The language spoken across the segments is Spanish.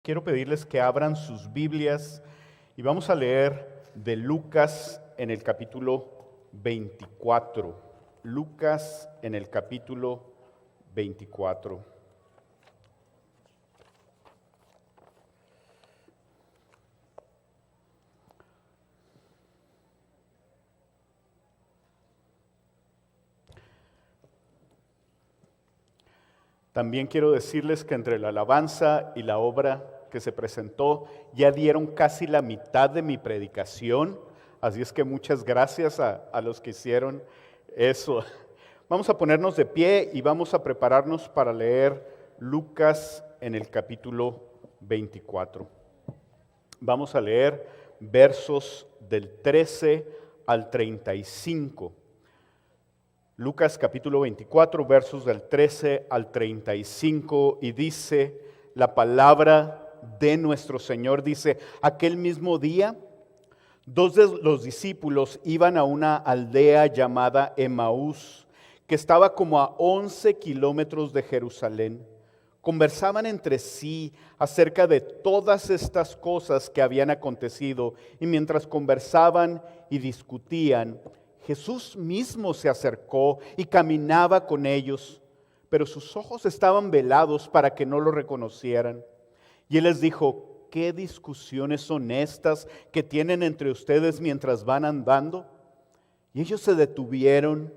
Quiero pedirles que abran sus Biblias y vamos a leer de Lucas en el capítulo 24. Lucas en el capítulo 24. También quiero decirles que entre la alabanza y la obra que se presentó, ya dieron casi la mitad de mi predicación, así es que muchas gracias a los que hicieron eso. Vamos a ponernos de pie y vamos a prepararnos para leer Lucas en el capítulo 24. Vamos a leer versos del 13 al 35. Lucas capítulo 24, versos del 13 al 35, y dice la palabra de nuestro Señor, dice: aquel mismo día, dos de los discípulos iban a una aldea llamada Emaús, que estaba como a 11 kilómetros de Jerusalén. Conversaban entre sí acerca de todas estas cosas que habían acontecido, y mientras conversaban y discutían, Jesús mismo se acercó y caminaba con ellos, pero sus ojos estaban velados para que no lo reconocieran. Y él les dijo: ¿qué discusiones son estas que tienen entre ustedes mientras van andando? Y ellos se detuvieron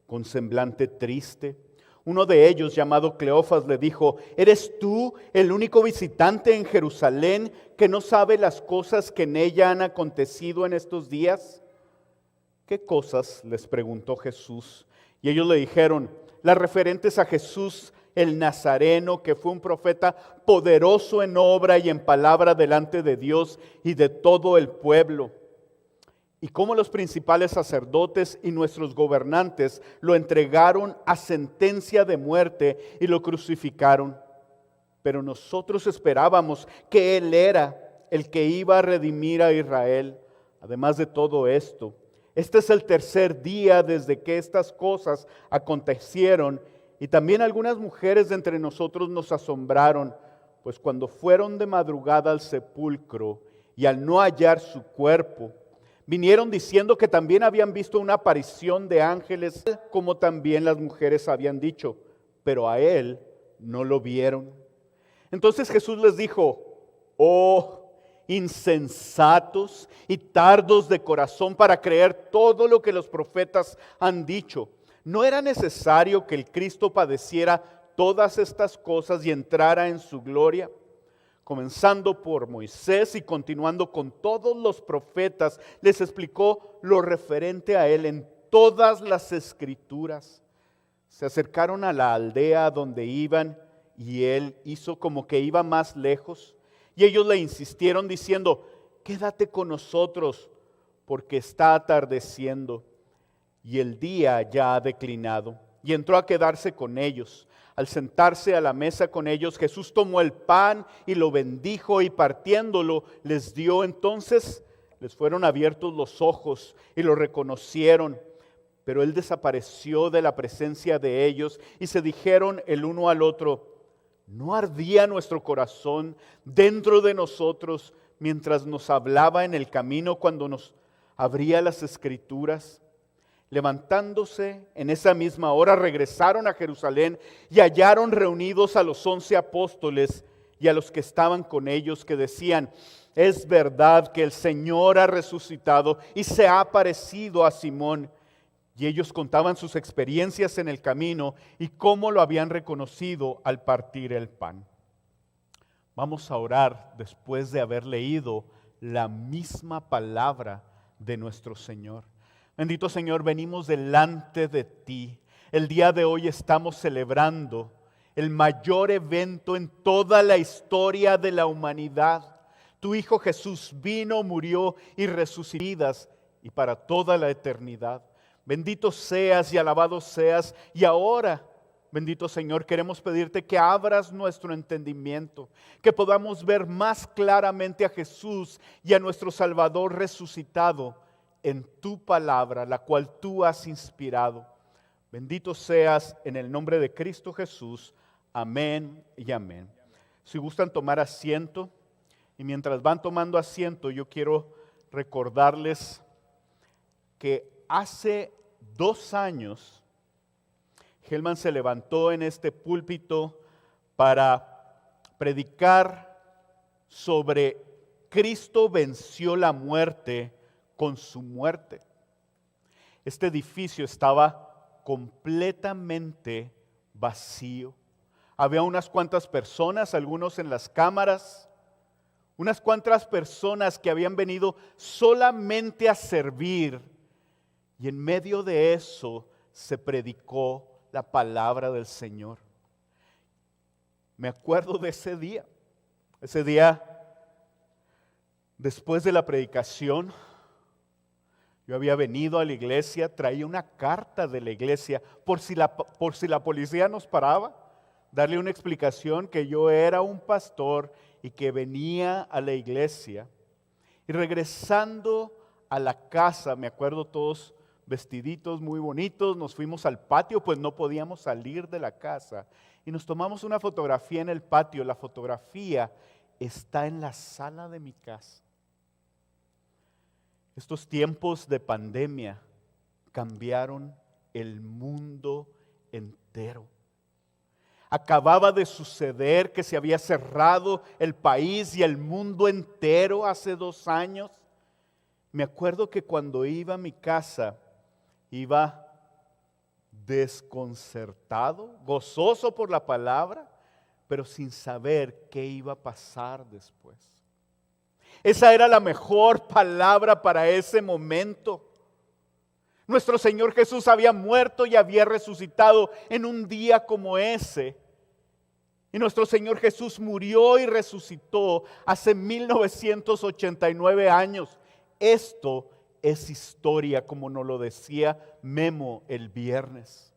con semblante triste. Uno de ellos, llamado Cleofas, le dijo: ¿eres tú el único visitante en Jerusalén que no sabe las cosas que en ella han acontecido en estos días? ¿Qué cosas?, les preguntó Jesús. Y ellos le dijeron: las referentes a Jesús el Nazareno, que fue un profeta poderoso en obra y en palabra delante de Dios y de todo el pueblo. Y cómo los principales sacerdotes y nuestros gobernantes lo entregaron a sentencia de muerte y lo crucificaron. Pero nosotros esperábamos que Él era el que iba a redimir a Israel. Además de todo esto, este es el tercer día desde que estas cosas acontecieron, y también algunas mujeres de entre nosotros nos asombraron, pues cuando fueron de madrugada al sepulcro y al no hallar su cuerpo, vinieron diciendo que también habían visto una aparición de ángeles, como también las mujeres habían dicho, pero a él no lo vieron. Entonces Jesús les dijo: oh, insensatos y tardos de corazón para creer todo lo que los profetas han dicho. ¿No era necesario que el Cristo padeciera todas estas cosas y entrara en su gloria? Comenzando por Moisés y continuando con todos los profetas, les explicó lo referente a él en todas las escrituras. Se acercaron a la aldea donde iban y él hizo como que iba más lejos. Y ellos le insistieron diciendo: quédate con nosotros, porque está atardeciendo y el día ya ha declinado. Y entró a quedarse con ellos. Al sentarse a la mesa con ellos, Jesús tomó el pan y lo bendijo, y partiéndolo les dio. Entonces les fueron abiertos los ojos y lo reconocieron. Pero él desapareció de la presencia de ellos, y se dijeron el uno al otro: ¿no ardía nuestro corazón dentro de nosotros mientras nos hablaba en el camino, cuando nos abría las Escrituras? Levantándose en esa misma hora, regresaron a Jerusalén y hallaron reunidos a los 11 apóstoles y a los que estaban con ellos, que decían: es verdad que el Señor ha resucitado y se ha aparecido a Simón. Y ellos contaban sus experiencias en el camino y cómo lo habían reconocido al partir el pan. Vamos a orar después de haber leído la misma palabra de nuestro Señor. Bendito Señor, venimos delante de ti. El día de hoy estamos celebrando el mayor evento en toda la historia de la humanidad. Tu Hijo Jesús vino, murió y resucitó, y para toda la eternidad. Bendito seas y alabado seas. Y ahora, bendito Señor, queremos pedirte que abras nuestro entendimiento, que podamos ver más claramente a Jesús y a nuestro Salvador resucitado en tu palabra, la cual tú has inspirado. Bendito seas en el nombre de Cristo Jesús. Amén y amén. Si gustan tomar asiento, y mientras van tomando asiento, yo quiero recordarles que hace 2 años, Hellman se levantó en este púlpito para predicar sobre Cristo venció la muerte con su muerte. Este edificio estaba completamente vacío. Había unas cuantas personas, algunos en las cámaras, unas cuantas personas que habían venido solamente a servir. Y en medio de eso se predicó la palabra del Señor. Me acuerdo de ese día. Ese día, después de la predicación, yo había venido a la iglesia, traía una carta de la iglesia por si la policía nos paraba, darle una explicación que yo era un pastor y que venía a la iglesia. Y regresando a la casa, me acuerdo todos vestiditos muy bonitos, nos fuimos al patio, pues no podíamos salir de la casa. Y nos tomamos una fotografía en el patio. La fotografía está en la sala de mi casa. Estos tiempos de pandemia cambiaron el mundo entero. Acababa de suceder que se había cerrado el país y el mundo entero hace 2 años. Me acuerdo que cuando iba a mi casa, iba desconcertado, gozoso por la palabra, pero sin saber qué iba a pasar después. Esa era la mejor palabra para ese momento. Nuestro Señor Jesús había muerto y había resucitado en un día como ese. Y nuestro Señor Jesús murió y resucitó hace 1989 años. Esto es historia, como nos lo decía Memo el viernes.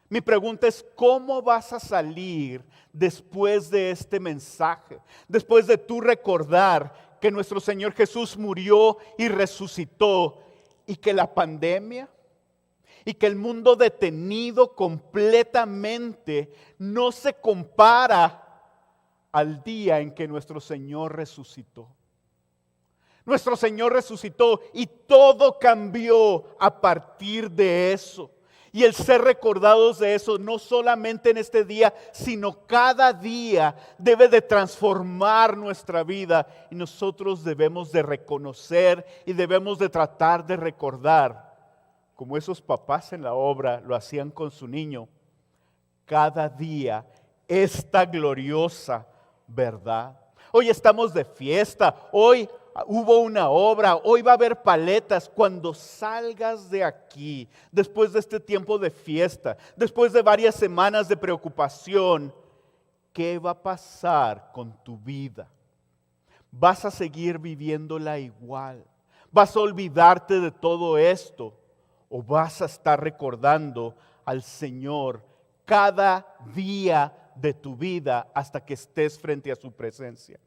Mi pregunta es, ¿cómo vas a salir después de este mensaje? Después de tú recordar que nuestro Señor Jesús murió y resucitó, y que la pandemia y que el mundo detenido completamente no se compara al día en que nuestro Señor resucitó. Nuestro Señor resucitó y todo cambió a partir de eso. Y el ser recordados de eso, no solamente en este día, sino cada día debe de transformar nuestra vida. Y nosotros debemos de reconocer y debemos de tratar de recordar, como esos papás en la obra lo hacían con su niño, cada día esta gloriosa verdad. Hoy estamos de fiesta, hoy hubo una obra, hoy va a haber paletas. Cuando salgas de aquí, después de este tiempo de fiesta, después de varias semanas de preocupación, ¿qué va a pasar con tu vida? ¿Vas a seguir viviéndola igual? ¿Vas a olvidarte de todo esto? ¿O vas a estar recordando al Señor cada día de tu vida hasta que estés frente a su presencia?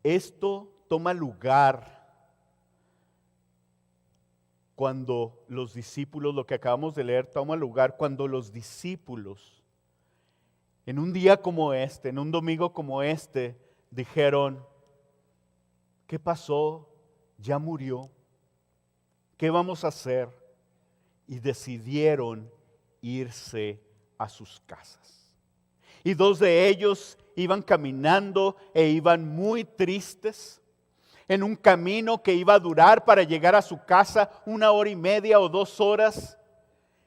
Esto toma lugar cuando los discípulos, lo que acabamos de leer, toma lugar cuando los discípulos, en un día como este, en un domingo como este, dijeron, ¿qué pasó? Ya murió. ¿Qué vamos a hacer? Y decidieron irse a sus casas. Y 2 de ellos iban caminando e iban muy tristes en un camino que iba a durar para llegar a su casa 1 hora y media o 2 horas.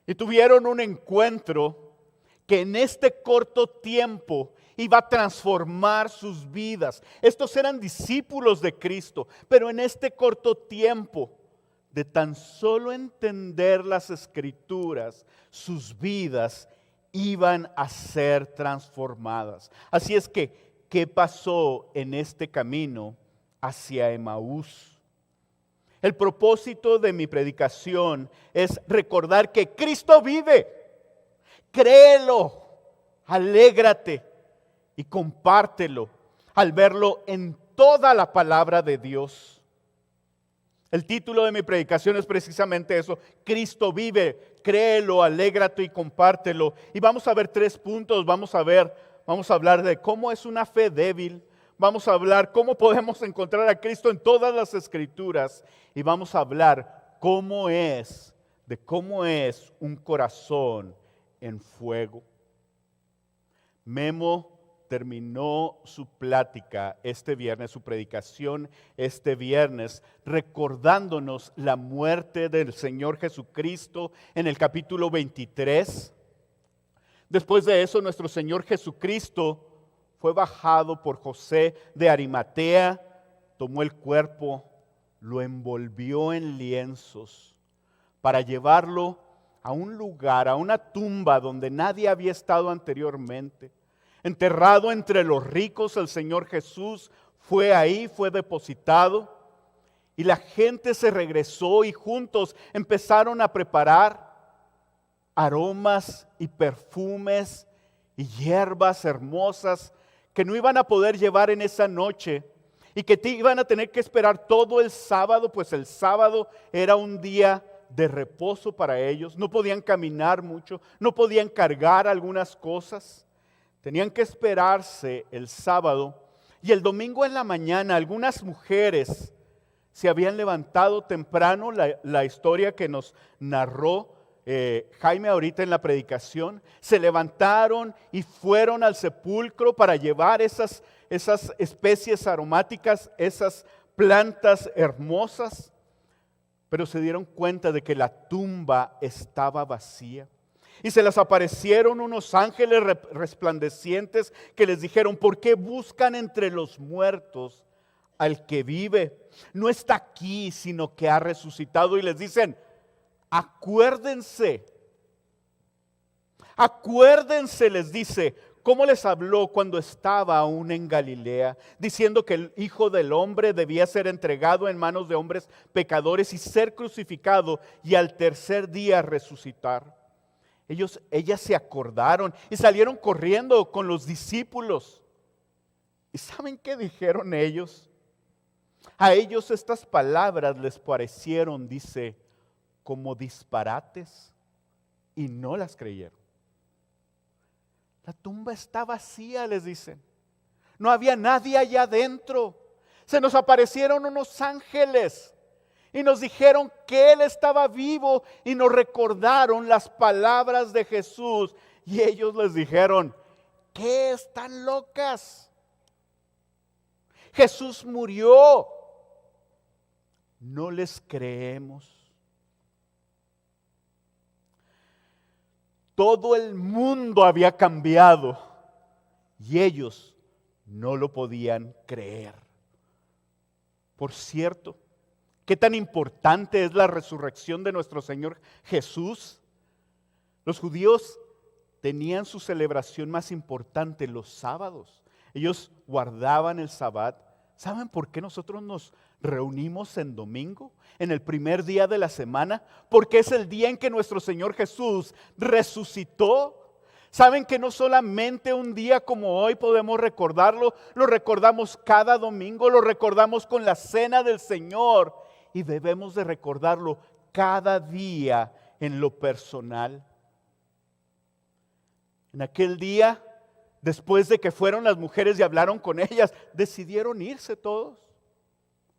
Y tuvieron un encuentro que en este corto tiempo iba a transformar sus vidas. Estos eran discípulos de Cristo, pero en este corto tiempo de tan solo entender las Escrituras, sus vidas iban a ser transformadas. Así es que, ¿qué pasó en este camino hacia Emaús? El propósito de mi predicación es recordar que Cristo vive. Créelo, alégrate y compártelo al verlo en toda la palabra de Dios. El título de mi predicación es precisamente eso: Cristo vive, créelo, alégrate y compártelo. Y vamos a ver 3 puntos. Vamos a hablar de cómo es una fe débil. Vamos a hablar cómo podemos encontrar a Cristo en todas las Escrituras. Y vamos a hablar cómo es un corazón en fuego. Memo terminó su plática este viernes, su predicación este viernes, recordándonos la muerte del Señor Jesucristo en el capítulo 23. Después de eso, nuestro Señor Jesucristo fue bajado por José de Arimatea, tomó el cuerpo, lo envolvió en lienzos para llevarlo a un lugar, a una tumba donde nadie había estado anteriormente. Enterrado entre los ricos, el Señor Jesús fue ahí, fue depositado, y la gente se regresó y juntos empezaron a preparar aromas y perfumes y hierbas hermosas que no iban a poder llevar en esa noche y que iban a tener que esperar todo el sábado, pues el sábado era un día de reposo para ellos. No podían caminar mucho, no podían cargar algunas cosas. Tenían que esperarse el sábado, y el domingo en la mañana algunas mujeres se habían levantado temprano, la historia que nos narró Jaime ahorita en la predicación. Se levantaron y fueron al sepulcro para llevar esas especies aromáticas, esas plantas hermosas, pero se dieron cuenta de que la tumba estaba vacía. Y se les aparecieron unos ángeles resplandecientes que les dijeron: ¿por qué buscan entre los muertos al que vive? No está aquí, sino que ha resucitado. Y les dicen: acuérdense, les dice, cómo les habló cuando estaba aún en Galilea, diciendo que el Hijo del Hombre debía ser entregado en manos de hombres pecadores y ser crucificado y al tercer día resucitar. Ellas se acordaron y salieron corriendo con los discípulos. ¿Y saben qué dijeron ellos? A ellos estas palabras les parecieron, dice, como disparates, y no las creyeron. La tumba está vacía, les dicen. No había nadie allá adentro. Se nos aparecieron unos ángeles y nos dijeron que Él estaba vivo, y nos recordaron las palabras de Jesús. Y ellos les dijeron: ¿qué están locas? Jesús murió. No les creemos. Todo el mundo había cambiado y ellos no lo podían creer. Por cierto, ¿qué tan importante es la resurrección de nuestro Señor Jesús? Los judíos tenían su celebración más importante los sábados. Ellos guardaban el sabbat. ¿Saben por qué nosotros nos reunimos en domingo, en el primer día de la semana? Porque es el día en que nuestro Señor Jesús resucitó. ¿Saben que no solamente un día como hoy podemos recordarlo? Lo recordamos cada domingo, lo recordamos con la cena del Señor, y debemos de recordarlo cada día en lo personal. En aquel día, después de que fueron las mujeres y hablaron con ellas, decidieron irse todos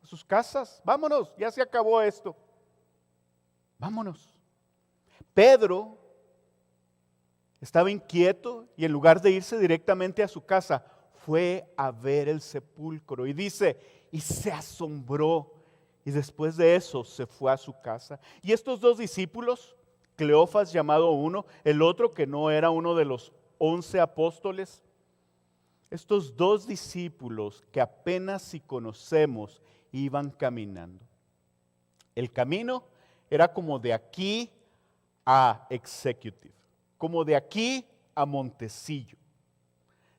a sus casas. Vámonos, ya se acabó esto. Vámonos. Pedro estaba inquieto y en lugar de irse directamente a su casa, fue a ver el sepulcro. Y dice, y se asombró. Y después de eso se fue a su casa. Y estos 2 discípulos, Cleofas llamado uno, el otro que no era uno de los 11 apóstoles, estos 2 discípulos que apenas si conocemos, iban caminando. El camino era como de aquí a Executive, como de aquí a Montecillo.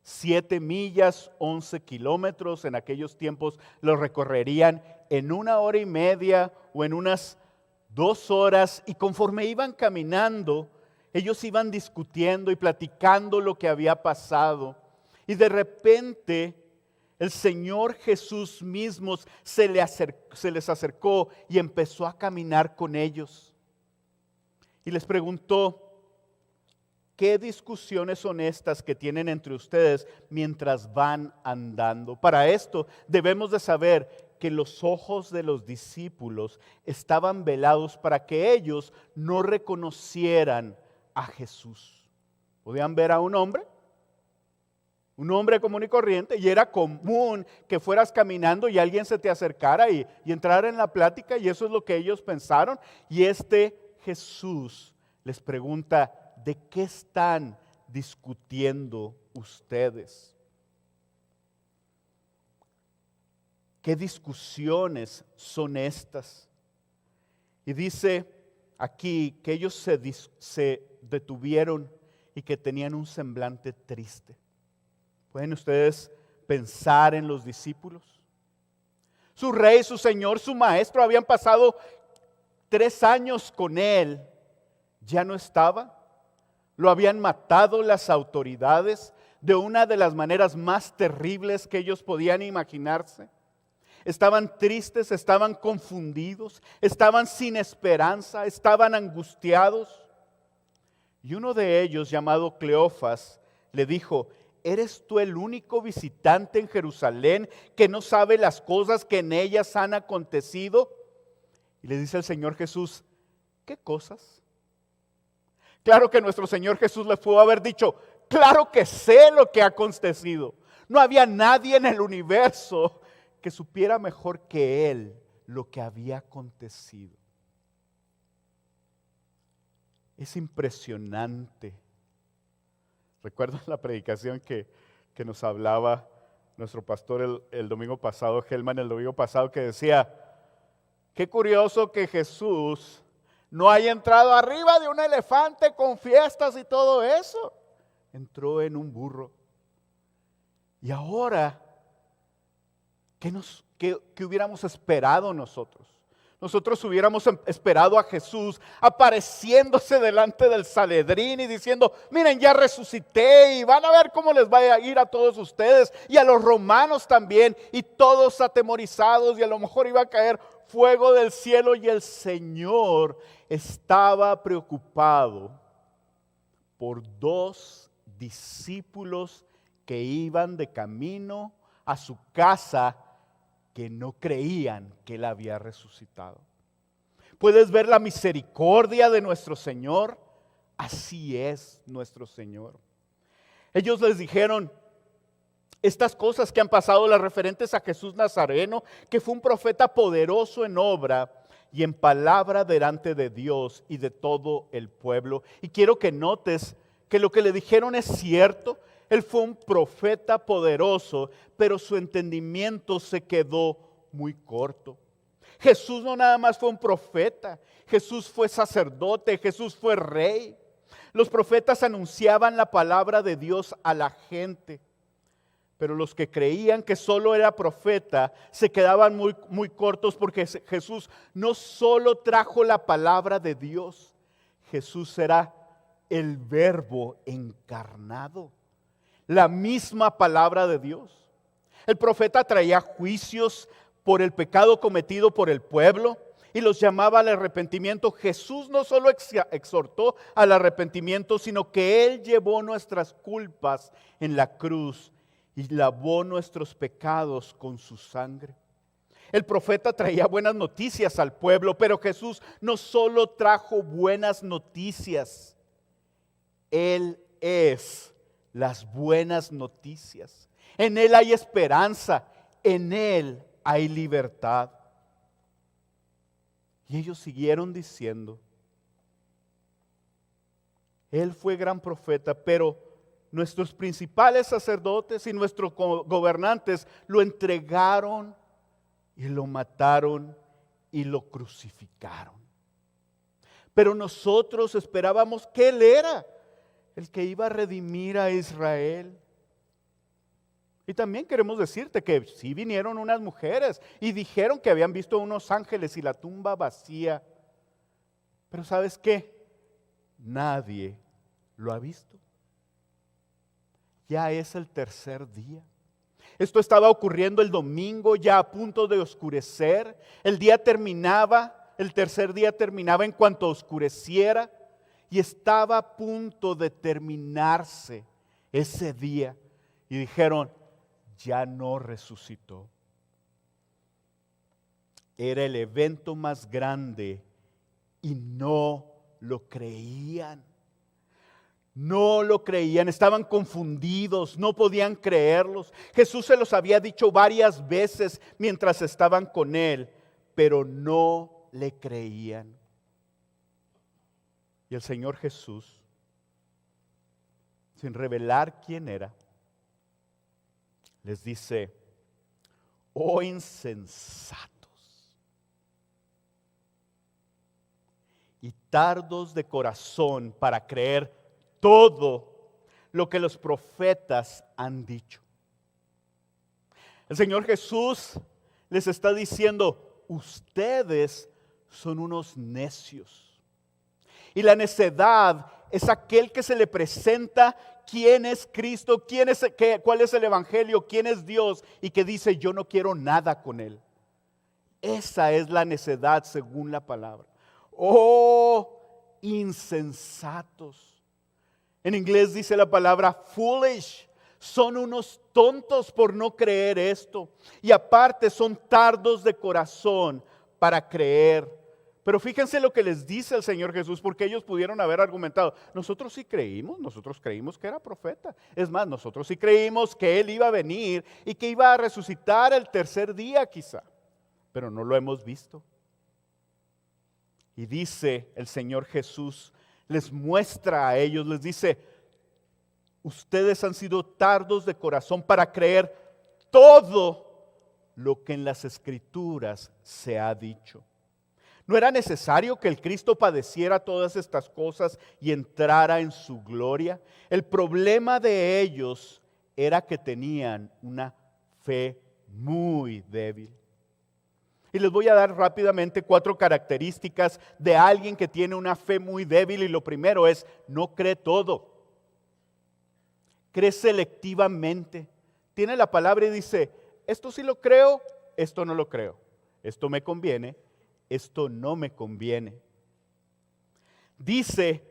7 millas, 11 kilómetros. En aquellos tiempos lo recorrerían en 1 hora y media o en unas 2 horas. Y conforme iban caminando, ellos iban discutiendo y platicando lo que había pasado. Y de repente el Señor Jesús mismo se les acercó y empezó a caminar con ellos. Y les preguntó, ¿qué discusiones son estas que tienen entre ustedes mientras van andando? Para esto debemos de saber que los ojos de los discípulos estaban velados para que ellos no reconocieran a Jesús. Podían ver a un hombre común y corriente, y era común que fueras caminando y alguien se te acercara y entrara en la plática, y eso es lo que ellos pensaron. Y Jesús les pregunta, ¿de qué están discutiendo ustedes? ¿Qué discusiones son estas? Y dice aquí que ellos se detuvieron y que tenían un semblante triste. ¿Pueden ustedes pensar en los discípulos? Su rey, su señor, su maestro habían pasado 3 años con él. Ya no estaba. Lo habían matado las autoridades de una de las maneras más terribles que ellos podían imaginarse. Estaban tristes, estaban confundidos, estaban sin esperanza, estaban angustiados. Y uno de ellos, llamado Cleofas, le dijo, ¿eres tú el único visitante en Jerusalén que no sabe las cosas que en ellas han acontecido? Y le dice el Señor Jesús, ¿qué cosas? Claro que nuestro Señor Jesús le pudo haber dicho, claro que sé lo que ha acontecido. No había nadie en el universo que supiera mejor que Él lo que había acontecido. Es impresionante. Recuerdo la predicación que nos hablaba nuestro pastor el domingo pasado, Helman, el domingo pasado, que decía, qué curioso que Jesús no haya entrado arriba de un elefante con fiestas y todo eso. Entró en un burro. Y ahora, ¿qué hubiéramos esperado nosotros? Nosotros hubiéramos esperado a Jesús apareciéndose delante del Sanedrín y diciendo, miren, ya resucité y van a ver cómo les va a ir a todos ustedes y a los romanos también, y todos atemorizados, y a lo mejor iba a caer fuego del cielo. Y el Señor estaba preocupado por 2 discípulos que iban de camino a su casa, que no creían que Él había resucitado. ¿Puedes ver la misericordia de nuestro Señor? Así es nuestro Señor. Ellos les dijeron estas cosas que han pasado, las referentes a Jesús Nazareno, que fue un profeta poderoso en obra y en palabra delante de Dios y de todo el pueblo. Y quiero que notes que lo que le dijeron es cierto. Él fue un profeta poderoso, pero su entendimiento se quedó muy corto. Jesús no nada más fue un profeta, Jesús fue sacerdote, Jesús fue rey. Los profetas anunciaban la palabra de Dios a la gente, pero los que creían que solo era profeta se quedaban muy cortos, porque Jesús no solo trajo la palabra de Dios, Jesús era el Verbo encarnado. La misma palabra de Dios. El profeta traía juicios por el pecado cometido por el pueblo y los llamaba al arrepentimiento. Jesús no solo exhortó al arrepentimiento, sino que Él llevó nuestras culpas en la cruz y lavó nuestros pecados con su sangre. El profeta traía buenas noticias al pueblo, pero Jesús no solo trajo buenas noticias, Él es las buenas noticias. En Él hay esperanza, en Él hay libertad. Y ellos siguieron diciendo, Él fue gran profeta, pero nuestros principales sacerdotes y nuestros gobernantes lo entregaron y lo mataron y lo crucificaron. Pero nosotros esperábamos que Él era el que iba a redimir a Israel. Y también queremos decirte que sí vinieron unas mujeres y dijeron que habían visto unos ángeles y la tumba vacía. Pero ¿sabes qué? Nadie lo ha visto. Ya es el 3er día. Esto estaba ocurriendo el domingo, ya a punto de oscurecer. El día terminaba, el tercer día terminaba en cuanto oscureciera, y estaba a punto de terminarse ese día. Y dijeron, ya no resucitó. Era el evento más grande y no lo creían. No lo creían, estaban confundidos, no podían creerlos. Jesús se los había dicho varias veces mientras estaban con él, pero no le creían. Y el Señor Jesús, sin revelar quién era, les dice, oh insensatos y tardos de corazón para creer todo lo que los profetas han dicho. El Señor Jesús les está diciendo, ustedes son unos necios. Y la necedad es aquel que se le presenta quién es Cristo, cuál es el Evangelio, quién es Dios, y que dice, yo no quiero nada con él. Esa es la necedad según la palabra. Oh, insensatos. En inglés dice la palabra foolish. Son unos tontos por no creer esto. Y aparte son tardos de corazón para creer. Pero fíjense lo que les dice el Señor Jesús, porque ellos pudieron haber argumentado, nosotros sí creímos que era profeta. Es más, nosotros sí creímos que Él iba a venir y que iba a resucitar el tercer día quizá. Pero no lo hemos visto. Y dice el Señor Jesús, les muestra a ellos, les dice, ustedes han sido tardos de corazón para creer todo lo que en las Escrituras se ha dicho. ¿No era necesario que el Cristo padeciera todas estas cosas y entrara en su gloria? El problema de ellos era que tenían una fe muy débil. Y les voy a dar rápidamente 4 características de alguien que tiene una fe muy débil. Y lo primero es, no cree todo. Cree selectivamente. Tiene la palabra y dice, esto sí lo creo, esto no lo creo. Esto me conviene, esto no me conviene. Dice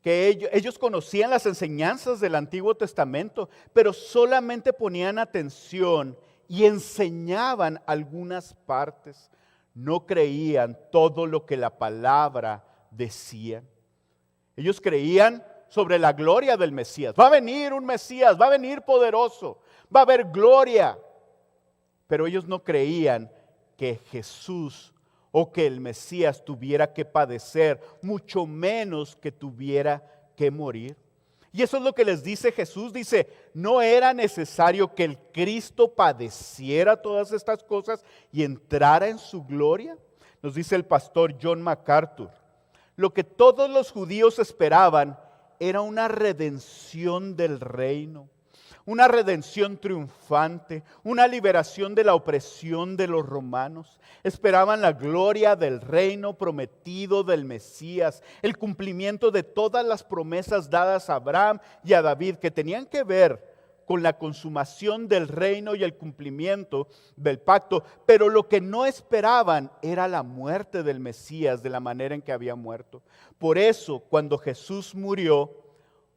que ellos conocían las enseñanzas del Antiguo Testamento, pero solamente ponían atención y enseñaban algunas partes. No creían todo lo que la palabra decía. Ellos creían sobre la gloria del Mesías. Va a venir un Mesías, va a venir poderoso, va a haber gloria. Pero ellos no creían que Jesús o que el Mesías tuviera que padecer, mucho menos que tuviera que morir. Y eso es lo que les dice Jesús. Dice, no era necesario que el Cristo padeciera todas estas cosas y entrara en su gloria. Nos dice el pastor John MacArthur, lo que todos los judíos esperaban era una redención del reino, una redención triunfante, una liberación de la opresión de los romanos. Esperaban la gloria del reino prometido del Mesías, el cumplimiento de todas las promesas dadas a Abraham y a David que tenían que ver con la consumación del reino y el cumplimiento del pacto. Pero lo que no esperaban era la muerte del Mesías de la manera en que había muerto. Por eso, cuando Jesús murió,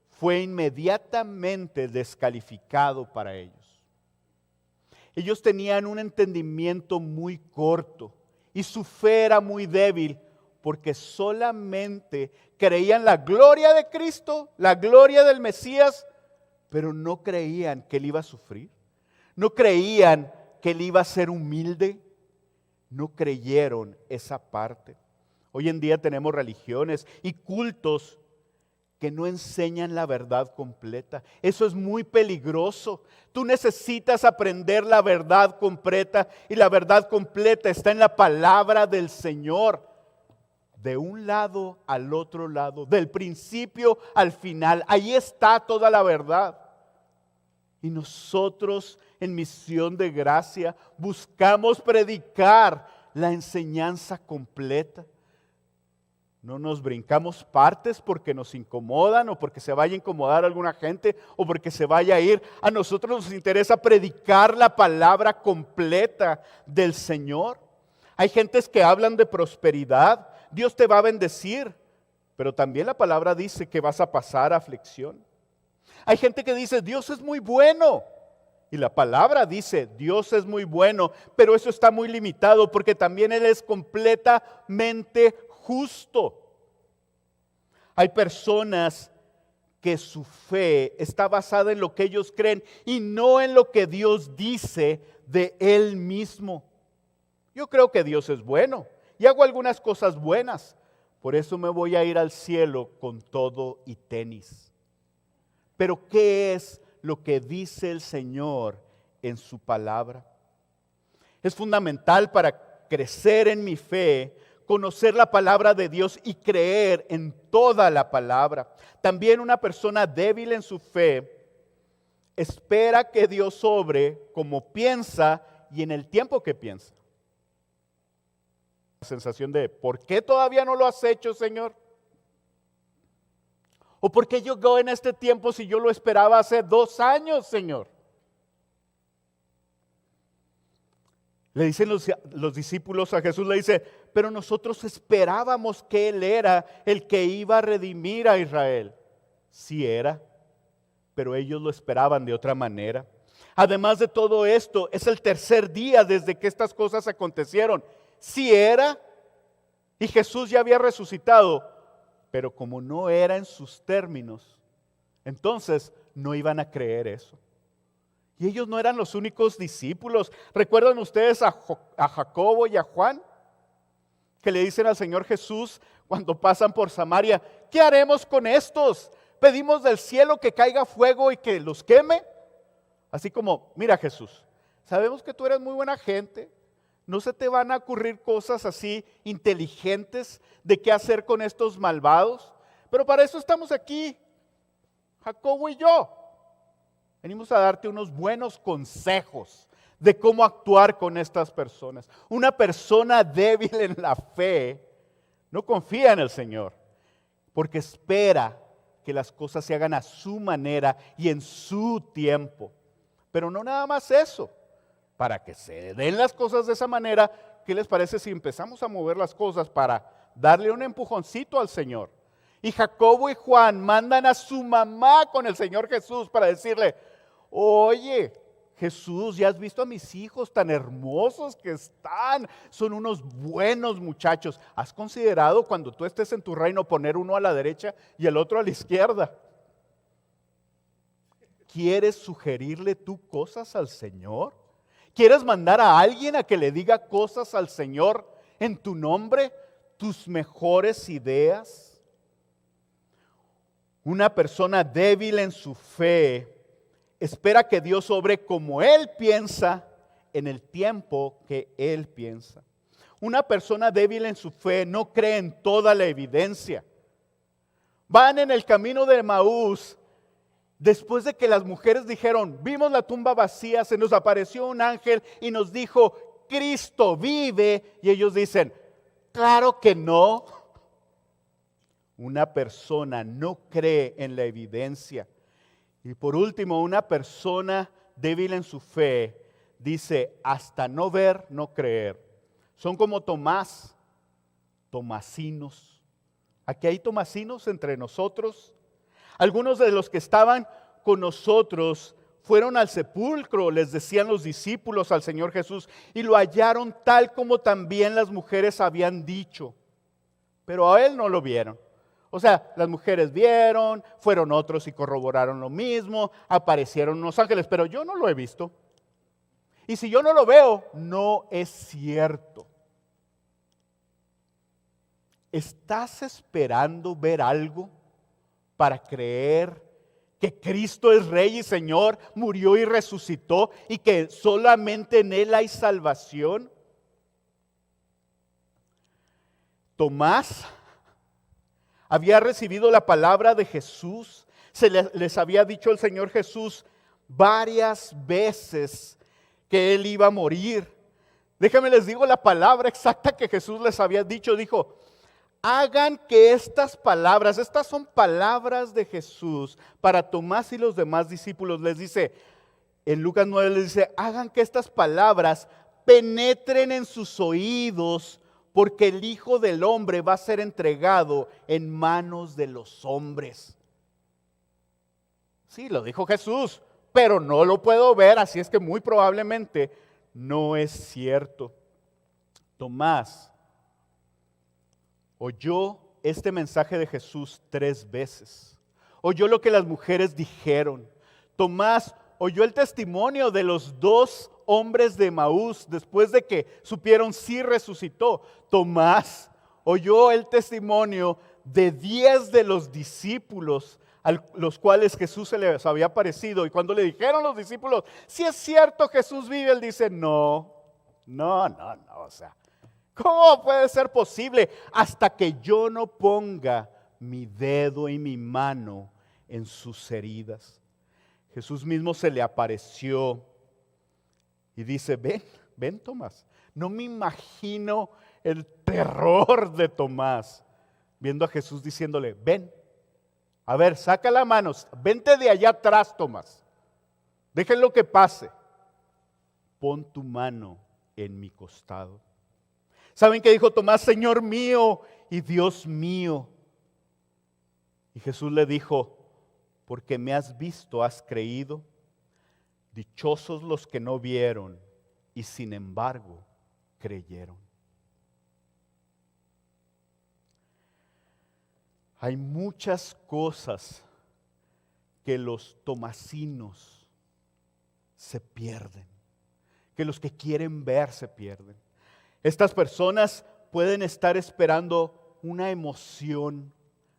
fue inmediatamente descalificado para ellos. Ellos tenían un entendimiento muy corto y su fe era muy débil porque solamente creían la gloria de Cristo, la gloria del Mesías, pero no creían que Él iba a sufrir. No creían que Él iba a ser humilde. No creyeron esa parte. Hoy en día tenemos religiones y cultos que no enseñan la verdad completa. Eso es muy peligroso. Tú necesitas aprender la verdad completa y la verdad completa está en la palabra del Señor. De un lado al otro lado, del principio al final, ahí está toda la verdad. Y nosotros en Misión de Gracia buscamos predicar la enseñanza completa. No nos brincamos partes porque nos incomodan o porque se vaya a incomodar alguna gente o porque se vaya a ir. A nosotros nos interesa predicar la palabra completa del Señor. Hay gentes que hablan de prosperidad. Dios te va a bendecir, pero también la palabra dice que vas a pasar aflicción. Hay gente que dice, Dios es muy bueno. Y la palabra dice, Dios es muy bueno, pero eso está muy limitado porque también Él es completamente justo. Hay personas que su fe está basada en lo que ellos creen y no en lo que Dios dice de Él mismo. Yo creo que Dios es bueno y hago algunas cosas buenas, por eso me voy a ir al cielo con todo y tenis. Pero ¿qué es lo que dice el Señor en su palabra? Es fundamental para crecer en mi fe, conocer la palabra de Dios y creer en toda la palabra. También una persona débil en su fe espera que Dios obre como piensa y en el tiempo que piensa. La sensación de, ¿por qué todavía no lo has hecho, Señor? ¿O por qué llegó en este tiempo si yo lo esperaba hace 2 años, Señor? Le dicen los discípulos a Jesús, le dice, pero nosotros esperábamos que Él era el que iba a redimir a Israel. Sí era, pero ellos lo esperaban de otra manera. Además de todo esto, es el 3er día desde que estas cosas acontecieron. Sí era, y Jesús ya había resucitado, pero como no era en sus términos, entonces no iban a creer eso. Y ellos no eran los únicos discípulos. ¿Recuerdan ustedes a Jacobo y a Juan? Que le dicen al Señor Jesús cuando pasan por Samaria, ¿qué haremos con estos? ¿Pedimos del cielo que caiga fuego y que los queme? Así como, mira Jesús, sabemos que tú eres muy buena gente. No se te van a ocurrir cosas así inteligentes de qué hacer con estos malvados. Pero para eso estamos aquí, Jacobo y yo. Venimos a darte unos buenos consejos de cómo actuar con estas personas. Una persona débil en la fe no confía en el Señor porque espera que las cosas se hagan a su manera y en su tiempo. Pero no nada más eso. Para que se den las cosas de esa manera, ¿qué les parece si empezamos a mover las cosas para darle un empujoncito al Señor? Y Jacobo y Juan mandan a su mamá con el Señor Jesús para decirle, oye, Jesús, ¿ya has visto a mis hijos tan hermosos que están? Son unos buenos muchachos. ¿Has considerado cuando tú estés en tu reino poner uno a la derecha y el otro a la izquierda? ¿Quieres sugerirle tú cosas al Señor? ¿Quieres mandar a alguien a que le diga cosas al Señor en tu nombre? ¿Tus mejores ideas? Una persona débil en su fe espera que Dios obre como Él piensa en el tiempo que Él piensa. Una persona débil en su fe no cree en toda la evidencia. Van en el camino de Emaús. Después de que las mujeres dijeron, vimos la tumba vacía, se nos apareció un ángel y nos dijo, Cristo vive. Y ellos dicen, claro que no. Una persona no cree en la evidencia. Y por último, una persona débil en su fe dice, hasta no ver, no creer. Son como Tomás, tomasinos. Aquí hay tomasinos entre nosotros. Algunos de los que estaban con nosotros fueron al sepulcro, les decían los discípulos al Señor Jesús, y lo hallaron tal como también las mujeres habían dicho. Pero a Él no lo vieron. O sea, las mujeres vieron, fueron otros y corroboraron lo mismo, aparecieron unos ángeles, pero yo no lo he visto. Y si yo no lo veo, no es cierto. ¿Estás esperando ver algo para creer que Cristo es Rey y Señor, murió y resucitó y que solamente en Él hay salvación? Tomás había recibido la palabra de Jesús. Les había dicho el Señor Jesús varias veces que Él iba a morir. Déjenme les digo la palabra exacta que Jesús les había dicho. Dijo, hagan que estas palabras, estas son palabras de Jesús para Tomás y los demás discípulos. Les dice, en Lucas 9 les dice, hagan que estas palabras penetren en sus oídos, porque el Hijo del Hombre va a ser entregado en manos de los hombres. Sí, lo dijo Jesús, pero no lo puedo ver, así es que muy probablemente no es cierto. Tomás oyó este mensaje de Jesús 3 veces. Oyó lo que las mujeres dijeron. Tomás oyó el testimonio de los 2 hombres de Emaús después de que supieron si resucitó. Tomás oyó el testimonio de 10 de los discípulos a los cuales Jesús se les había aparecido. Y cuando le dijeron los discípulos, si es cierto Jesús vive, él dice, no, o sea, ¿cómo puede ser posible hasta que yo no ponga mi dedo y mi mano en sus heridas? Jesús mismo se le apareció y dice, ven Tomás. No me imagino el terror de Tomás viendo a Jesús diciéndole, ven, a ver, saca la mano, vente de allá atrás, Tomás. Déjenlo que pase. Pon tu mano en mi costado. ¿Saben qué dijo Tomás? Señor mío y Dios mío. Y Jesús le dijo, porque me has visto, has creído. Dichosos los que no vieron y sin embargo creyeron. Hay muchas cosas que los tomasinos se pierden, que los que quieren ver se pierden. Estas personas pueden estar esperando una emoción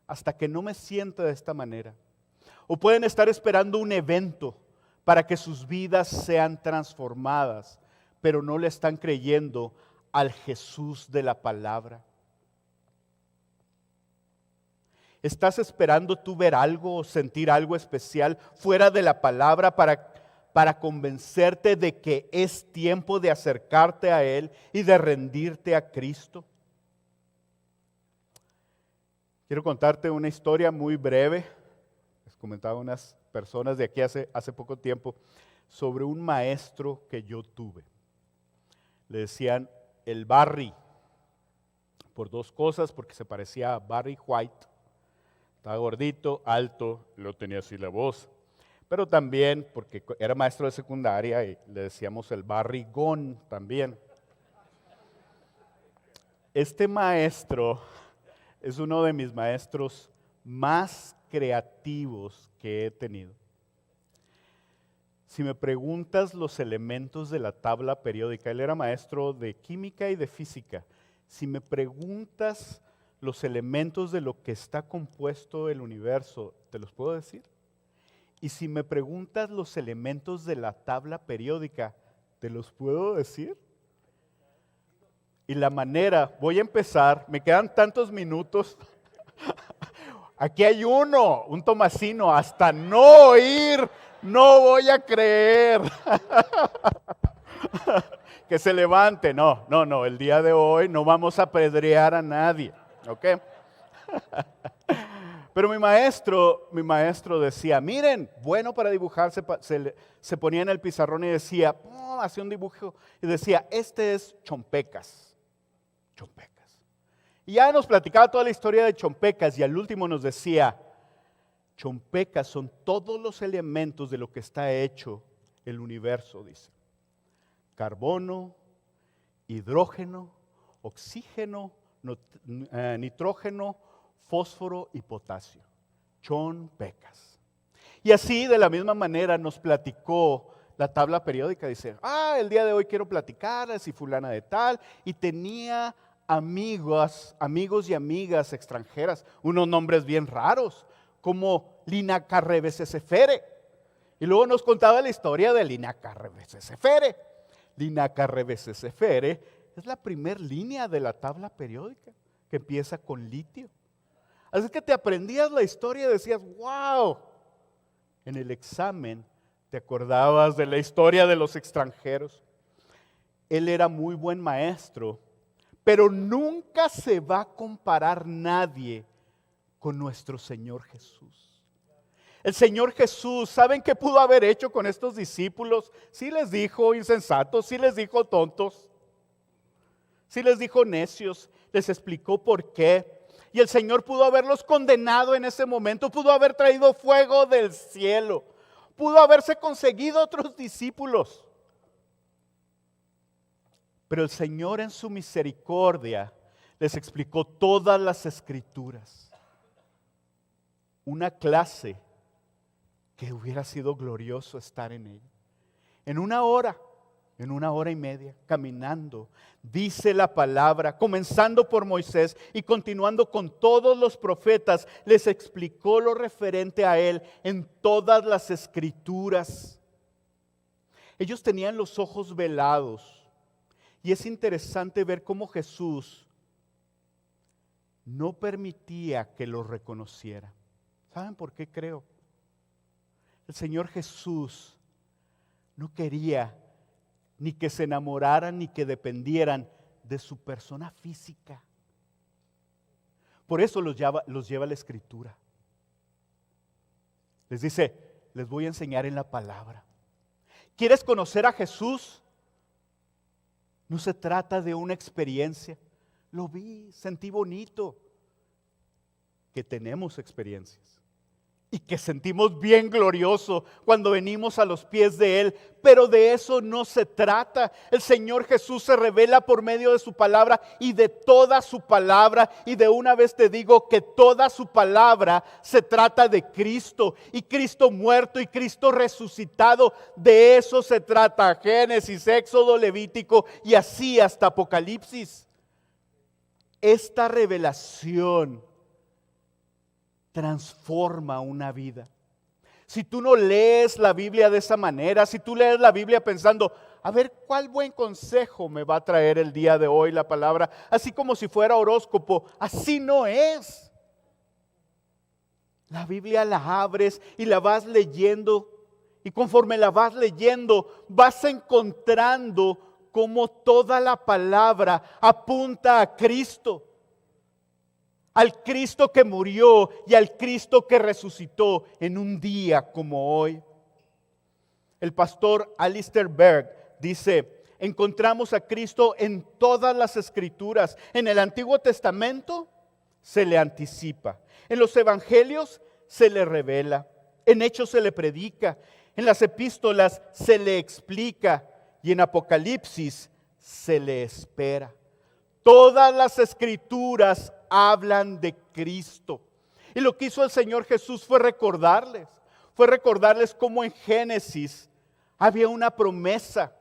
hasta que no me sienta de esta manera. O pueden estar esperando un evento para que sus vidas sean transformadas, pero no le están creyendo al Jesús de la palabra. ¿Estás esperando tú ver algo o sentir algo especial fuera de la palabra para convencerte de que es tiempo de acercarte a Él y de rendirte a Cristo? Quiero contarte una historia muy breve. Les comentaba a unas personas de aquí hace poco tiempo sobre un maestro que yo tuve. Le decían el Barry, por 2 cosas, porque se parecía a Barry White. Estaba gordito, alto, lo tenía así la voz. Pero también porque era maestro de secundaria y le decíamos el barrigón también. Este maestro es uno de mis maestros más creativos que he tenido. Si me preguntas los elementos de la tabla periódica, él era maestro de química y de física. Si me preguntas los elementos de lo que está compuesto el universo, ¿te los puedo decir? Y si me preguntas los elementos de la tabla periódica, ¿te los puedo decir? Y la manera, voy a empezar, me quedan tantos minutos. Aquí hay un tomasino, hasta no oír, no voy a creer. Que se levante, no, el día de hoy no vamos a apedrear a nadie. ¿Ok? Pero mi maestro decía, miren, bueno para dibujar, se ponía en el pizarrón y decía, hacía un dibujo y decía, este es Chompecas. Y ya nos platicaba toda la historia de Chompecas y al último nos decía, Chompecas son todos los elementos de lo que está hecho el universo, dice. Carbono, hidrógeno, oxígeno, nitrógeno, fósforo y potasio. Chompecas. Y así de la misma manera nos platicó la tabla periódica. Dice, el día de hoy quiero platicar si fulana de tal. Y tenía amigos y amigas extranjeras, unos nombres bien raros, como Lina Carrebecesefere. Y luego nos contaba la historia de Lina Carrebecesefere. Lina Carrebecesefere es la primera línea de la tabla periódica, que empieza con litio. Así que te aprendías la historia y decías, wow. En el examen te acordabas de la historia de los extranjeros. Él era muy buen maestro, pero nunca se va a comparar nadie con nuestro Señor Jesús. El Señor Jesús, ¿saben qué pudo haber hecho con estos discípulos? Sí les dijo insensatos, sí les dijo tontos, sí les dijo necios, les explicó por qué. Y el Señor pudo haberlos condenado en ese momento, pudo haber traído fuego del cielo, pudo haberse conseguido otros discípulos. Pero el Señor en su misericordia les explicó todas las escrituras. Una clase que hubiera sido glorioso estar en ella. En una hora y media, caminando, dice la palabra, comenzando por Moisés y continuando con todos los profetas, les explicó lo referente a él en todas las escrituras. Ellos tenían los ojos velados y es interesante ver cómo Jesús no permitía que los reconociera. ¿Saben por qué creo? El Señor Jesús no quería ni que se enamoraran ni que dependieran de su persona física. Por eso los lleva a la Escritura. Les dice, les voy a enseñar en la palabra. ¿Quieres conocer a Jesús? No se trata de una experiencia. Lo vi, sentí bonito. Que tenemos experiencias. Y que sentimos bien glorioso cuando venimos a los pies de Él. Pero de eso no se trata. El Señor Jesús se revela por medio de su palabra y de toda su palabra. Y de una vez te digo que toda su palabra se trata de Cristo. Y Cristo muerto y Cristo resucitado. De eso se trata. Génesis, Éxodo, Levítico y así hasta Apocalipsis. Esta revelación transforma una vida. Si tú no lees la Biblia de esa manera, si tú lees la Biblia pensando, a ver, ¿cuál buen consejo me va a traer el día de hoy la palabra? Así como si fuera horóscopo, así no es. La Biblia la abres y la vas leyendo y conforme la vas leyendo vas encontrando cómo toda la palabra apunta a Cristo. Al Cristo que murió y al Cristo que resucitó en un día como hoy. El pastor Alistair Berg dice, encontramos a Cristo en todas las escrituras. En el Antiguo Testamento se le anticipa. En los evangelios se le revela. En Hechos se le predica. En las epístolas se le explica. Y en Apocalipsis se le espera. Todas las escrituras hablan de Cristo. Y lo que hizo el Señor Jesús fue recordarles cómo en Génesis había una promesa.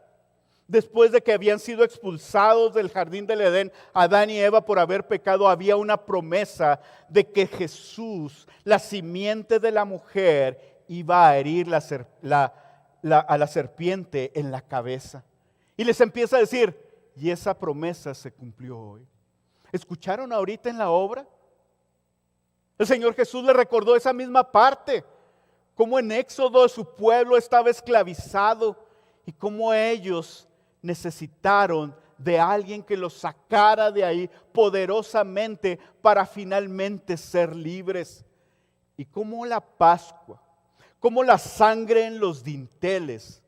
Después de que habían sido expulsados del jardín del Edén, Adán y Eva por haber pecado, había una promesa de que Jesús, la simiente de la mujer, iba a herir a la serpiente en la cabeza. Y les empieza a decir, y esa promesa se cumplió hoy. ¿Escucharon ahorita en la obra? El Señor Jesús le recordó esa misma parte, cómo en Éxodo su pueblo estaba esclavizado y cómo ellos necesitaron de alguien que los sacara de ahí poderosamente para finalmente ser libres. Y cómo la Pascua, cómo la sangre en los dinteles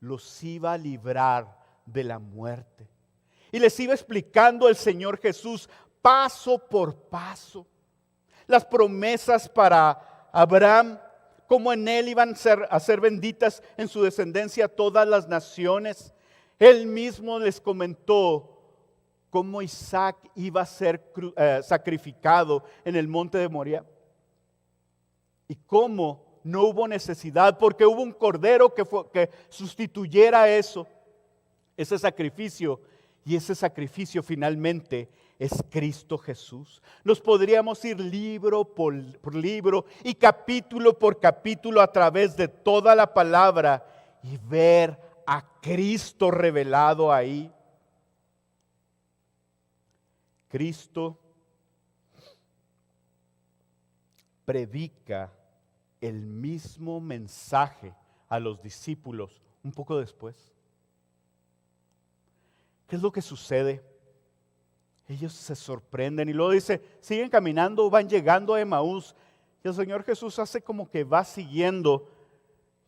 los iba a librar de la muerte. Y les iba explicando el Señor Jesús paso por paso las promesas para Abraham, cómo en él iban a ser benditas en su descendencia todas las naciones. Él mismo les comentó cómo Isaac iba a ser sacrificado en el monte de Moriah. Y cómo no hubo necesidad, porque hubo un cordero que sustituyera ese sacrificio. Y ese sacrificio finalmente es Cristo Jesús. Nos podríamos ir libro por libro y capítulo por capítulo a través de toda la palabra y ver a Cristo revelado ahí. Cristo predica el mismo mensaje a los discípulos un poco después. ¿Qué es lo que sucede? Ellos se sorprenden y luego dice, siguen caminando, van llegando a Emaús. Y el Señor Jesús hace como que va siguiendo.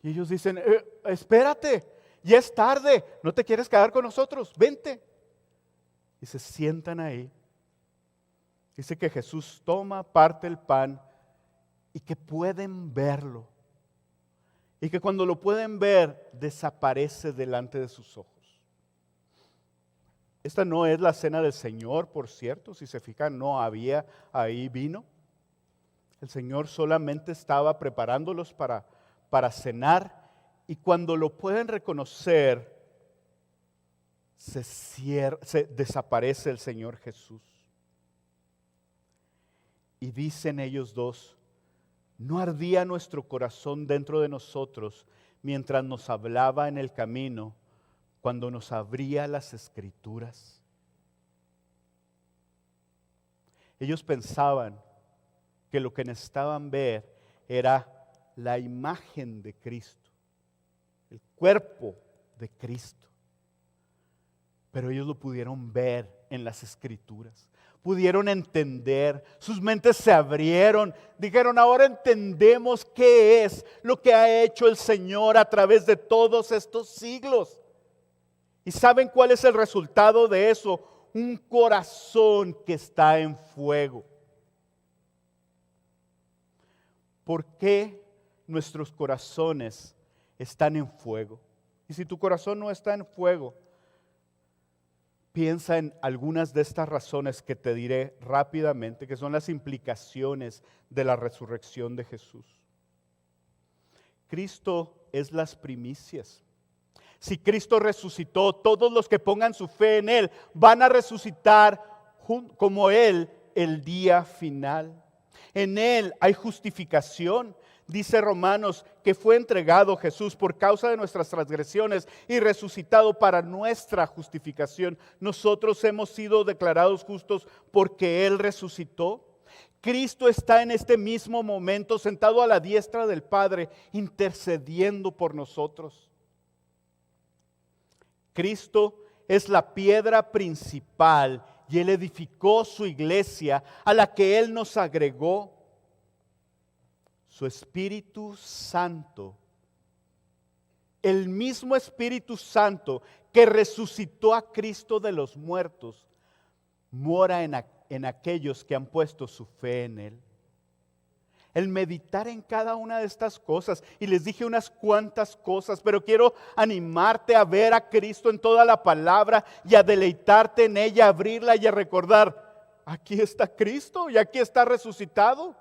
Y ellos dicen, espérate, ya es tarde, ¿no te quieres quedar con nosotros? Vente. Y se sientan ahí. Dice que Jesús toma, parte el pan y que pueden verlo. Y que cuando lo pueden ver, desaparece delante de sus ojos. Esta no es la cena del Señor, por cierto. Si se fijan, no había ahí vino. El Señor solamente estaba preparándolos para cenar. Y cuando lo pueden reconocer, desaparece el Señor Jesús. Y dicen ellos dos, ¿no ardía nuestro corazón dentro de nosotros mientras nos hablaba en el camino, cuando nos abría las Escrituras? Ellos pensaban que lo que necesitaban ver era la imagen de Cristo, el cuerpo de Cristo. Pero ellos lo pudieron ver en las Escrituras. Pudieron entender, sus mentes se abrieron, dijeron, ahora entendemos qué es lo que ha hecho el Señor a través de todos estos siglos. ¿Y saben cuál es el resultado de eso? Un corazón que está en fuego. ¿Por qué nuestros corazones están en fuego? Y si tu corazón no está en fuego, piensa en algunas de estas razones que te diré rápidamente, que son las implicaciones de la resurrección de Jesús. Cristo es las primicias. Si Cristo resucitó, todos los que pongan su fe en Él van a resucitar como Él el día final. En Él hay justificación. Dice Romanos que fue entregado Jesús por causa de nuestras transgresiones y resucitado para nuestra justificación. Nosotros hemos sido declarados justos porque Él resucitó. Cristo está en este mismo momento sentado a la diestra del Padre, intercediendo por nosotros. Cristo es la piedra principal y Él edificó su iglesia a la que Él nos agregó su Espíritu Santo. El mismo Espíritu Santo que resucitó a Cristo de los muertos, mora en aquellos que han puesto su fe en Él. El meditar en cada una de estas cosas, y les dije unas cuantas cosas, pero quiero animarte a ver a Cristo en toda la palabra y a deleitarte en ella, a abrirla y a recordar, aquí está Cristo y aquí está resucitado.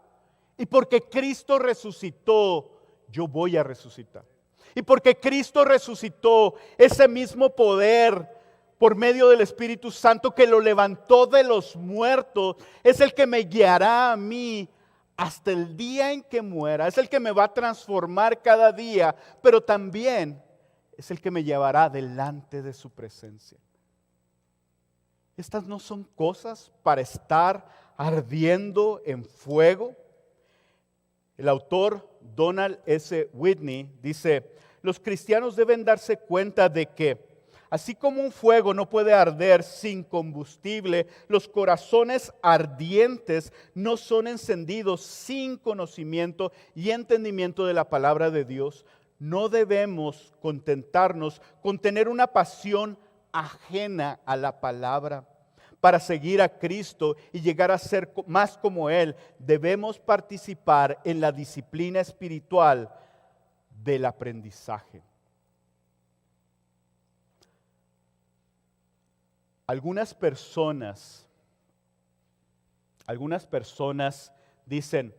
Y porque Cristo resucitó, yo voy a resucitar. Y porque Cristo resucitó, ese mismo poder por medio del Espíritu Santo que lo levantó de los muertos, es el que me guiará a mí hasta el día en que muera. Es el que me va a transformar cada día, pero también es el que me llevará delante de su presencia. Estas no son cosas para estar ardiendo en fuego. El autor Donald S. Whitney dice, los cristianos deben darse cuenta de que, así como un fuego no puede arder sin combustible, los corazones ardientes no son encendidos sin conocimiento y entendimiento de la palabra de Dios. No debemos contentarnos con tener una pasión ajena a la palabra. Para seguir a Cristo y llegar a ser más como Él, debemos participar en la disciplina espiritual del aprendizaje. Algunas personas dicen,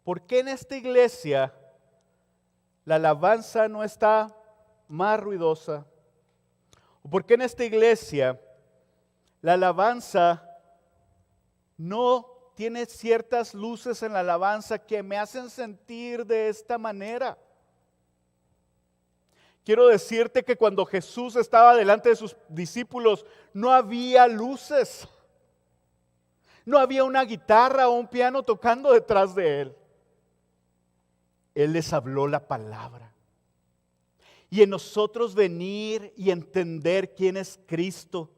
¿por qué en esta iglesia la alabanza no está más ruidosa? ¿O por qué en esta iglesia la alabanza no tiene ciertas luces en la alabanza que me hacen sentir de esta manera? Quiero decirte que cuando Jesús estaba delante de sus discípulos, no había luces. No había una guitarra o un piano tocando detrás de Él. Él les habló la palabra. Y en nosotros venir y entender quién es Cristo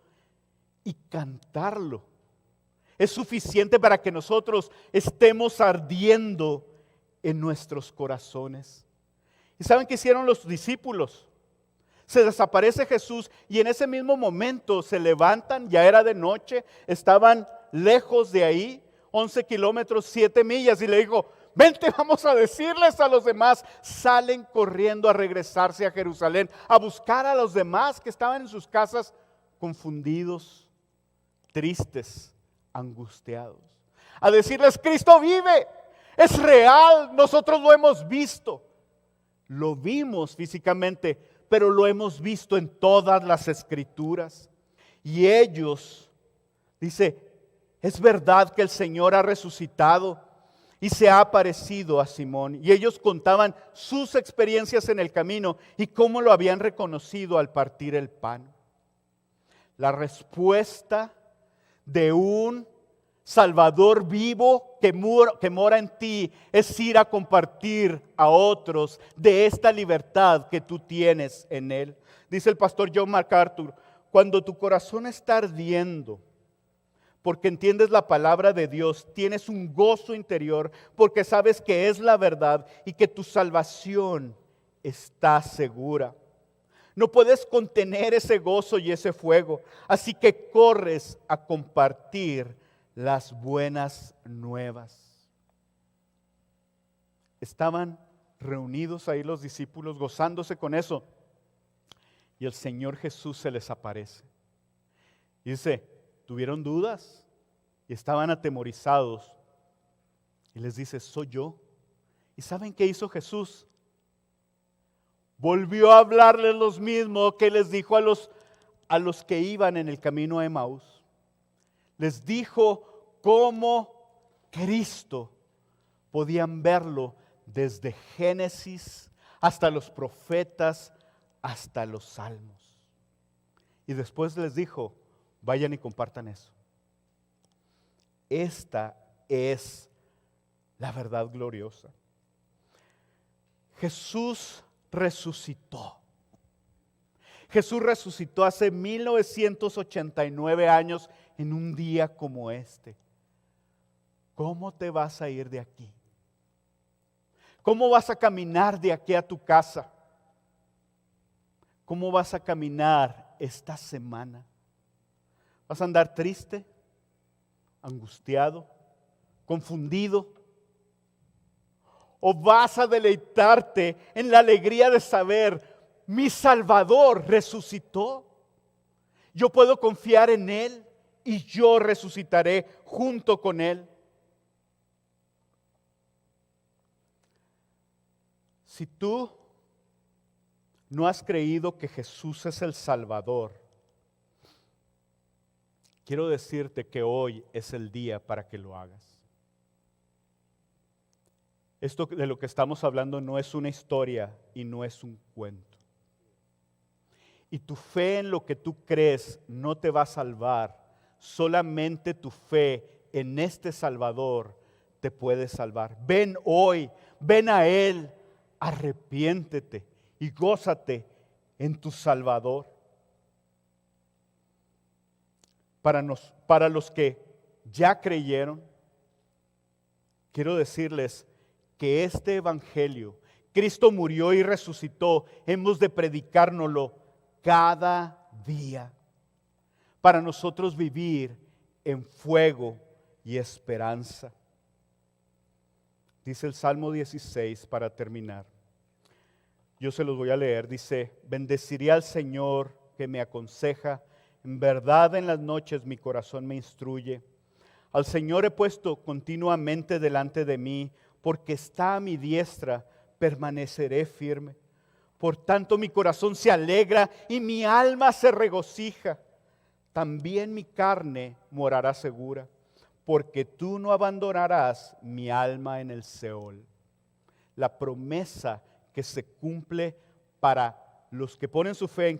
y cantarlo Es suficiente para que nosotros estemos ardiendo en nuestros corazones. ¿Y saben qué hicieron los discípulos? Se desaparece Jesús y en ese mismo momento se levantan, ya era de noche, estaban lejos de ahí, 11 kilómetros, 7 millas, y le dijo: vente, vamos a decirles a los demás. Salen corriendo a regresarse a Jerusalén, a buscar a los demás que estaban en sus casas confundidos, tristes, angustiados. A decirles: Cristo vive, es real, nosotros lo hemos visto. Lo vimos físicamente, pero lo hemos visto en todas las Escrituras. Y ellos, dice, es verdad que el Señor ha resucitado y se ha aparecido a Simón. Y ellos contaban sus experiencias en el camino y cómo lo habían reconocido al partir el pan. La respuesta de un Salvador vivo que mora en ti es ir a compartir a otros de esta libertad que tú tienes en Él. Dice el pastor John MacArthur: cuando tu corazón está ardiendo porque entiendes la palabra de Dios, tienes un gozo interior porque sabes que es la verdad y que tu salvación está segura. No puedes contener ese gozo y ese fuego, así que corres a compartir las buenas nuevas. Estaban reunidos ahí los discípulos gozándose con eso, y el Señor Jesús se les aparece. Y dice: tuvieron dudas y estaban atemorizados. Y les dice: soy yo. ¿Y saben qué hizo Jesús? Volvió a hablarles lo mismo que les dijo a los que iban en el camino a Emaús. Les dijo cómo Cristo podían verlo desde Génesis hasta los profetas, hasta los salmos. Y después les dijo: vayan y compartan eso. Esta es la verdad gloriosa. Jesús resucitó. Jesús resucitó hace 1989 años en un día como este. ¿Cómo te vas a ir de aquí? ¿Cómo vas a caminar de aquí a tu casa? ¿Cómo vas a caminar esta semana? ¿Vas a andar triste, angustiado, confundido? ¿O vas a deleitarte en la alegría de saber: mi Salvador resucitó? Yo puedo confiar en Él y yo resucitaré junto con Él. Si tú no has creído que Jesús es el Salvador, quiero decirte que hoy es el día para que lo hagas. Esto de lo que estamos hablando no es una historia y no es un cuento. Y tu fe en lo que tú crees no te va a salvar. Solamente tu fe en este Salvador te puede salvar. Ven hoy, ven a Él, arrepiéntete y gózate en tu Salvador. Para los que ya creyeron, quiero decirles que este evangelio, Cristo murió y resucitó, hemos de predicárnoslo cada día para nosotros vivir en fuego y esperanza. Dice el Salmo 16 para terminar. Yo se los voy a leer. Dice: bendeciré al Señor que me aconseja. En verdad en las noches mi corazón me instruye. Al Señor he puesto continuamente delante de mí, porque está a mi diestra, permaneceré firme. Por tanto mi corazón se alegra y mi alma se regocija. También mi carne morará segura, porque tú no abandonarás mi alma en el Seol. La promesa que se cumple para los que ponen su fe en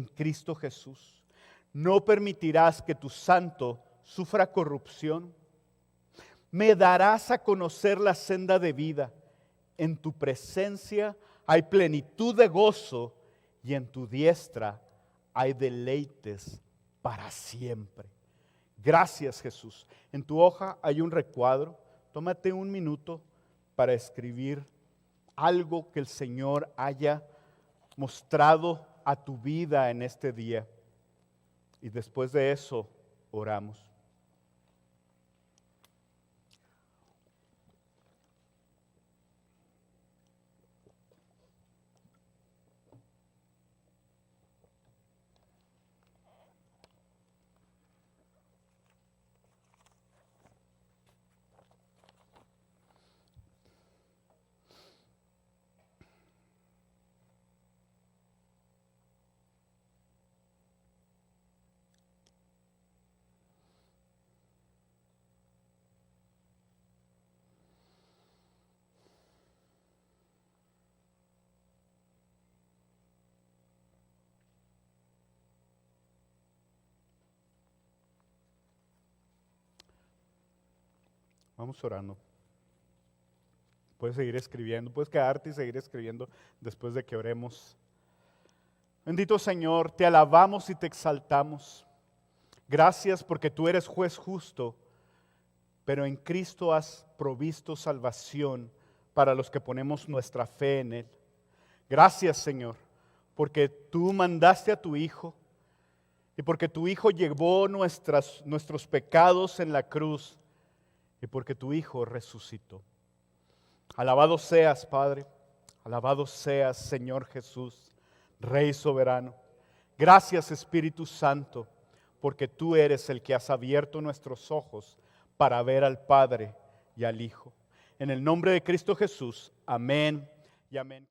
Cristo Jesús. No permitirás que tu santo sufra corrupción. Me darás a conocer la senda de vida. En tu presencia hay plenitud de gozo y en tu diestra hay deleites para siempre. Gracias, Jesús. En tu hoja hay un recuadro. Tómate un minuto para escribir algo que el Señor haya mostrado a tu vida en este día. Y después de eso, oramos. Vamos orando. Puedes seguir escribiendo, puedes quedarte y seguir escribiendo después de que oremos. Bendito Señor, te alabamos y te exaltamos. Gracias porque tú eres juez justo, pero en Cristo has provisto salvación para los que ponemos nuestra fe en Él. Gracias, Señor, porque tú mandaste a tu Hijo y porque tu Hijo llevó nuestros pecados en la cruz y porque tu Hijo resucitó. Alabado seas, Padre, alabado seas, Señor Jesús, Rey soberano. Gracias, Espíritu Santo, porque tú eres el que has abierto nuestros ojos para ver al Padre y al Hijo. En el nombre de Cristo Jesús, amén y amén.